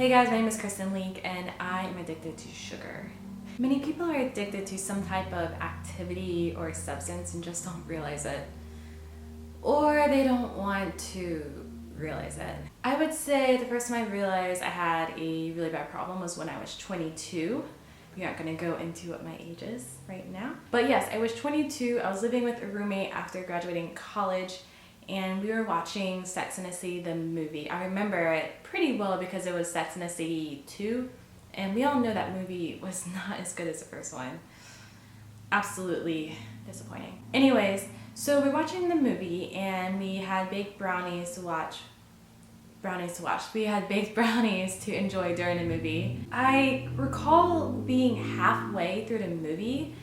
Hey guys, my name is Kristen Leek and I am addicted to sugar. Many people are addicted to some type of activity or substance and just don't realize it. Or they don't want to realize it. I would say the first time I realized I had a really bad problem was when I was 22. We aren't going to go into what my age is right now. But yes, I was 22. I was living with a roommate after graduating college, and we were watching Sex and the City, the movie. I remember it pretty well because it was Sex and the City 2, and we all know that movie was not as good as the first one. Absolutely disappointing. Anyways, so we're watching the movie, and we had baked brownies to watch. We had baked brownies to enjoy during the movie. I recall being halfway through the movie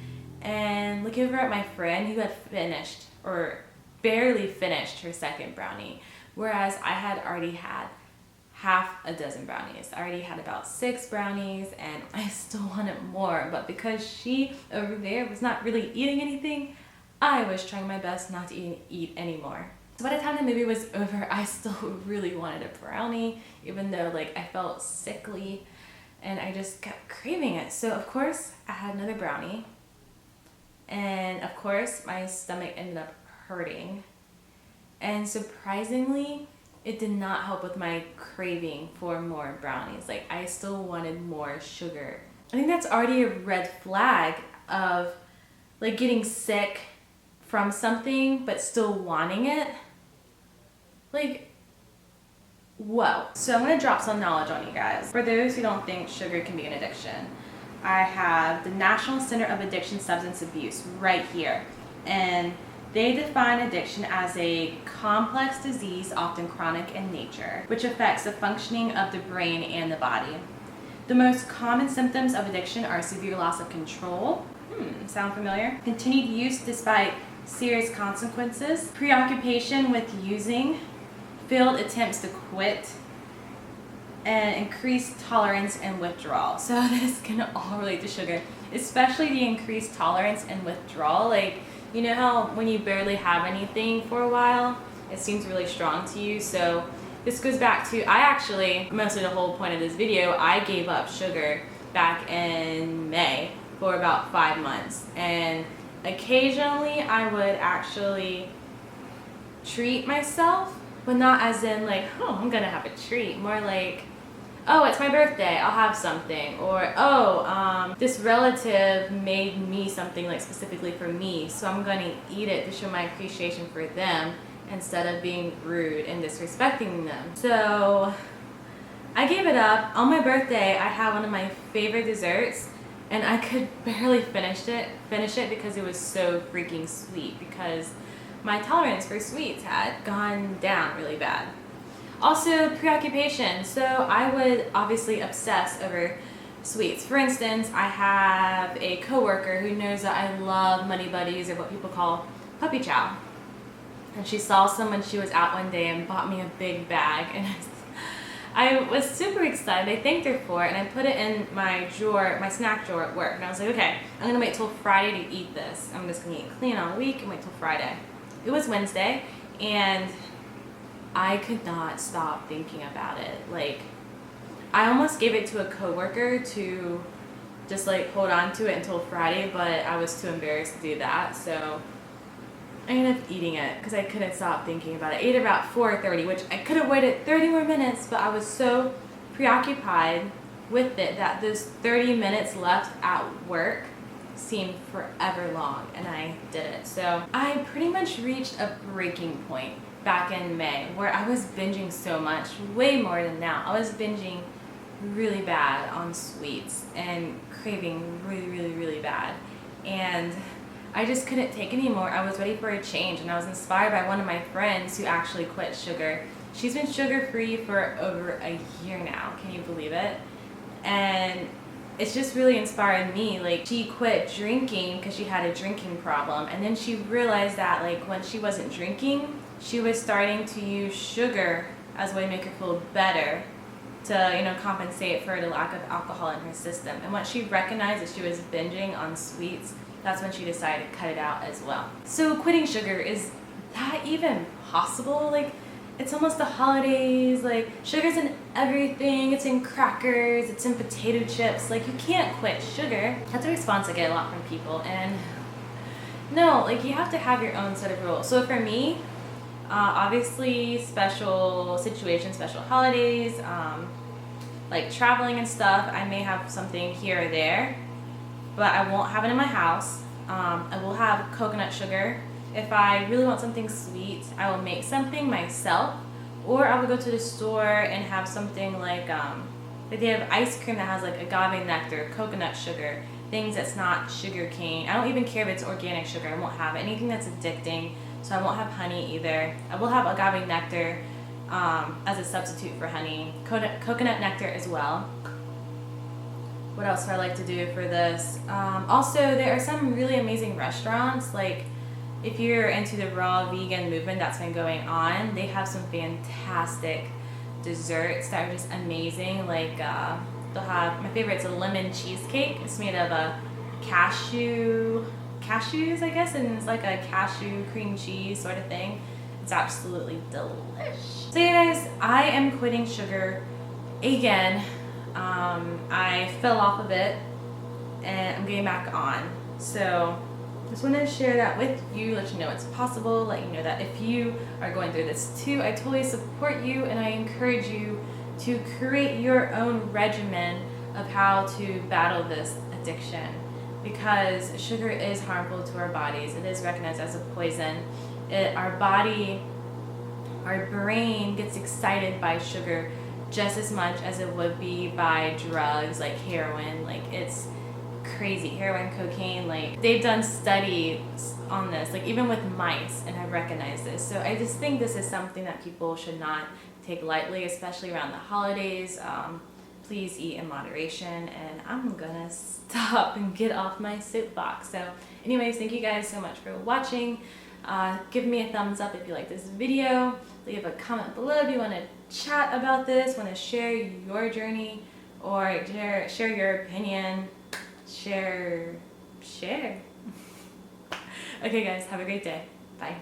and looking over at my friend who had finished or barely finished her second brownie, whereas I had already had half a dozen brownies. I already had about 6 brownies and I still wanted more, but because she over there was not really eating anything, I was trying my best not to eat anymore. So by the time the movie was over, I still really wanted a brownie, even though I felt sickly and I just kept craving it. So of course I had another brownie, and of course my stomach ended up hurting, and surprisingly it did not help with my craving for more brownies. I still wanted more sugar. I think that's already a red flag of getting sick from something but still wanting it. Whoa. So I'm gonna drop some knowledge on you guys. For those who don't think sugar can be an addiction, I have the National Center of Addiction Substance Abuse right here, and they define addiction as a complex disease, often chronic in nature, which affects the functioning of the brain and the body. The most common symptoms of addiction are severe loss of control. Sound familiar? Continued use despite serious consequences, preoccupation with using, failed attempts to quit, and increased tolerance and withdrawal. So this can all relate to sugar, especially the increased tolerance and withdrawal. You know how when you barely have anything for a while, it seems really strong to you. So this goes back to, mostly the whole point of this video, I gave up sugar back in May for about 5 months. And occasionally I would actually treat myself, but not as in I'm gonna have a treat. More oh, it's my birthday, I'll have something. Or, this relative made me something specifically for me, so I'm gonna eat it to show my appreciation for them instead of being rude and disrespecting them. So I gave it up. On my birthday, I had one of my favorite desserts, and I could barely finish it because it was so freaking sweet, because my tolerance for sweets had gone down really bad. Also, preoccupation. So I would obviously obsess over sweets. For instance, I have a coworker who knows that I love Muddy Buddies, or what people call puppy chow. And she saw some when she was out one day and bought me a big bag, and I was super excited. I thanked her for it, and I put it in my drawer, my snack drawer at work. And I was like, okay, I'm gonna wait till Friday to eat this. I'm just gonna eat clean all week and wait till Friday. It was Wednesday, and I could not stop thinking about it. I almost gave it to a coworker to just hold on to it until Friday, but I was too embarrassed to do that, so I ended up eating it because I couldn't stop thinking about it. I ate it about 4:30, which I could have waited 30 more minutes, but I was so preoccupied with it that those 30 minutes left at work seemed forever long, and I did it. So I pretty much reached a breaking point back in May where I was binging so much, way more than now. I was binging really bad on sweets and craving really, really bad, and I just couldn't take anymore. I was ready for a change, and I was inspired by one of my friends who actually quit sugar. She's been sugar-free for over a year now. Can you believe it? And it's just really inspired me. She quit drinking because she had a drinking problem, and then she realized that when she wasn't drinking, she was starting to use sugar as a way to make her feel better, to compensate for the lack of alcohol in her system. And once she recognized that she was binging on sweets, that's when she decided to cut it out as well. So quitting sugar, is that even possible? it's almost the holidays, like sugar's in everything. It's in crackers, it's in potato chips. Like, you can't quit sugar. That's a response I get a lot from people, and no, like, you have to have your own set of rules. So for me, obviously special situations, special holidays, like traveling and stuff, I may have something here or there, but I won't have it in my house. I will have coconut sugar. If I really want something sweet, I will make something myself, or I will go to the store and have something like they have ice cream that has like agave nectar, coconut sugar, things that's not sugar cane. I don't even care if it's organic sugar. I won't have anything that's addicting, so I won't have honey either. I will have agave nectar as a substitute for honey, coconut nectar as well. What else do I like to do for this? Also, there are some really amazing restaurants, like if you're into the raw vegan movement that's been going on, they have some fantastic desserts that are just amazing. Like they'll have, my favorite's a lemon cheesecake. It's made of a cashews, I guess, and it's like a cashew cream cheese sort of thing. It's absolutely delish. So you guys, I am quitting sugar again. I fell off of it and I'm getting back on. So just want to share that with you, let you know it's possible, let you know that if you are going through this too, I totally support you, and I encourage you to create your own regimen of how to battle this addiction, because sugar is harmful to our bodies. It is recognized as a poison. Our body, our brain gets excited by sugar just as much as it would be by drugs like heroin. Like, it's crazy. Heroin, cocaine, like they've done studies on this, like even with mice, and have recognized this. So I just think this is something that people should not take lightly, especially around the holidays. Please eat in moderation, and I'm gonna stop and get off my soapbox. So anyways, thank you guys so much for watching. Give me a thumbs up if you like this video. Leave a comment below if you want to chat about this, want to share your journey, or share your opinion. Share. Okay guys, have a great day. Bye.